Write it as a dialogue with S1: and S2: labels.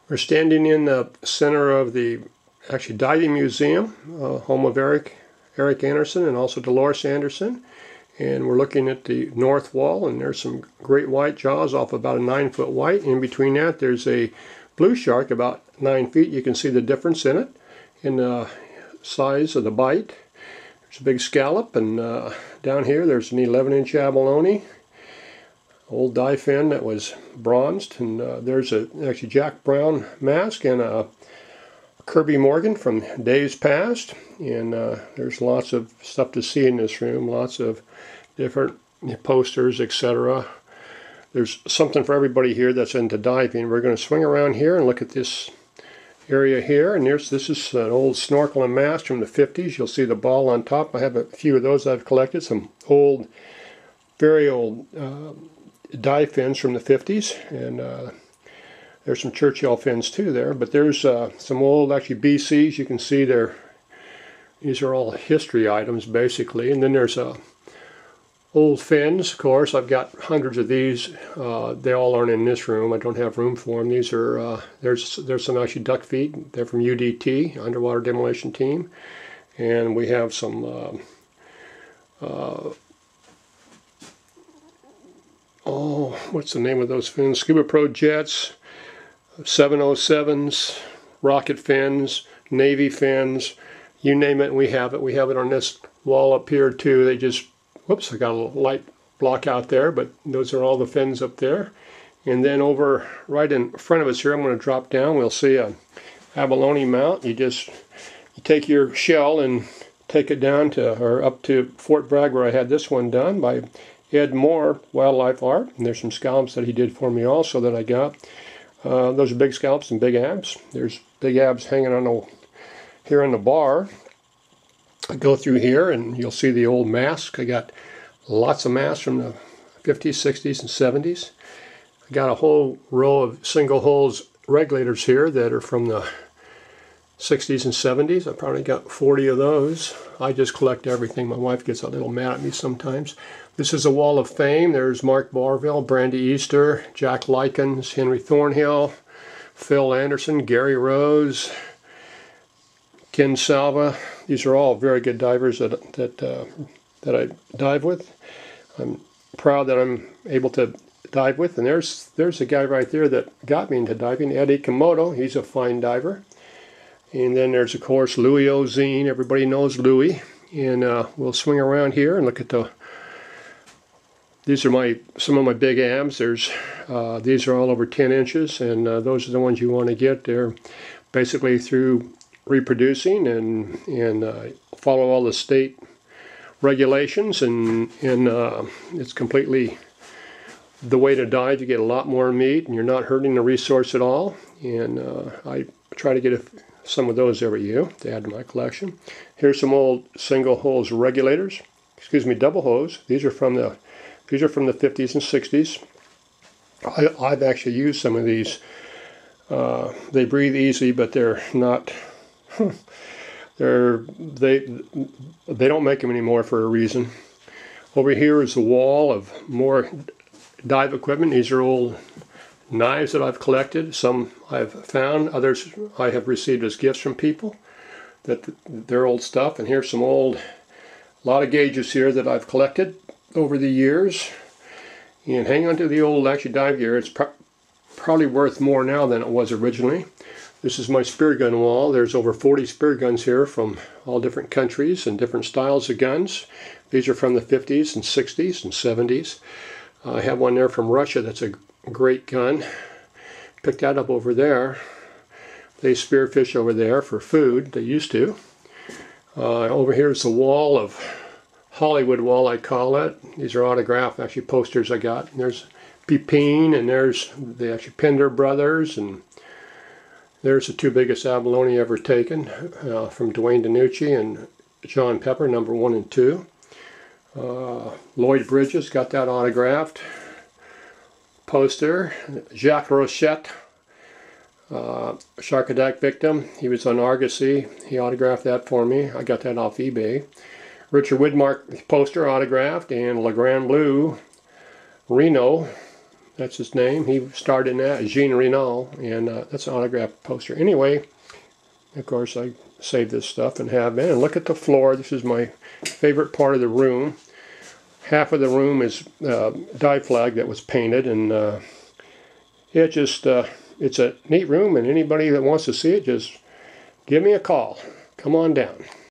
S1: We're standing in the center of the diving museum, home of Eric Anderson and also Dolores Anderson. And we're looking at the north wall, and there's some great white jaws off about a 9-foot white. In between that, there's a blue shark about 9 feet. You can see the difference in it, in the size of the bite. There's a big scallop, and down here there's an 11-inch abalone, old dive fin that was bronzed, and there's a Jack Brown mask and a Kirby Morgan from days past. And there's lots of stuff to see in this room, lots of different posters, etc. There's something for everybody here that's into diving. We're going to swing around here and look at this area here, and this is an old snorkel and mask from the 50s. You'll see the ball on top. I have a few of those I've collected, some old, very old dive fins from the 50s, and there's some Churchill fins too there, but there's some old BCs. You can see these are all history items basically. And then there's old fins, of course. I've got hundreds of these. They all aren't in this room. I don't have room for them. These are there's some duck feet. They're from UDT, Underwater Demolition Team, and we have some what's the name of those fins? Scuba Pro jets, 707s, rocket fins, Navy fins, you name it, we have it. We have it on this wall up here too. They just, whoops, I got a little light block out there, but those are all the fins up there. And then over right in front of us here, I'm going to drop down, we'll see a abalone mount. You take your shell and take it down to, or up to Fort Bragg, where I had this one done by Ed Moore, Wildlife Art. And there's some scallops that he did for me also that I got. Those are big scallops and big abs. There's big abs hanging on here on the bar. I go through here and you'll see the old mask. I got lots of masks from the 50s, 60s, and 70s. I got a whole row of single holes regulators here that are from the 60s and 70s. I probably got 40 of those. I just collect everything. My wife gets a little mad at me sometimes. This is a wall of fame. There's Mark Barville, Brandy Easter, Jack Likens, Henry Thornhill, Phil Anderson, Gary Rose, Ken Salva. These are all very good divers that I dive with. I'm proud that I'm able to dive with. And there's a guy right there that got me into diving, Eddie Komodo. He's a fine diver. And then there's, of course, Louis Ozine. Everybody knows Louis. And we'll swing around here and look at these are some of my big abs. These are all over 10 inches, and those are the ones you want to get. They're basically through reproducing and follow all the state regulations, and it's completely the way to dive. You get a lot more meat, and you're not hurting the resource at all. And I try to get some of those every year to add to my collection. Here's some old single hose regulators. Double hose. These are from the 50s and 60s. I've actually used some of these. They breathe easy, but they're not. They don't make them anymore for a reason. Over here is a wall of more dive equipment. These are old knives that I've collected. Some I've found, others I have received as gifts from people. They're old stuff. And here's some a lot of gauges here that I've collected over the years. And hang on to the old dive gear. It's probably worth more now than it was originally. This is my spear gun wall. There's over 40 spear guns here from all different countries and different styles of guns. These are from the 50s and 60s and 70s. I have one there from Russia that's a great gun. Picked that up over there. They spearfish over there for food. They used to. Over here is the wall of Hollywood wall, I call it. These are autographed posters I got. And there's Pepin, and there's the Pender brothers, and there's the two biggest abalone ever taken from Dwayne DiNucci and John Pepper, number 1 and 2. Lloyd Bridges got that autographed poster. Jacques Rochette, shark attack victim. He was on Argosy. He autographed that for me. I got that off eBay. Richard Widmark poster autographed, and Le Grand Bleu Reno That's his name. He starred in that, Jean Reno, and that's an autographed poster. Anyway, of course, I save this stuff and have it. And look at the floor. This is my favorite part of the room. Half of the room is die flag that was painted, and it's a neat room, and anybody that wants to see it, just give me a call. Come on down.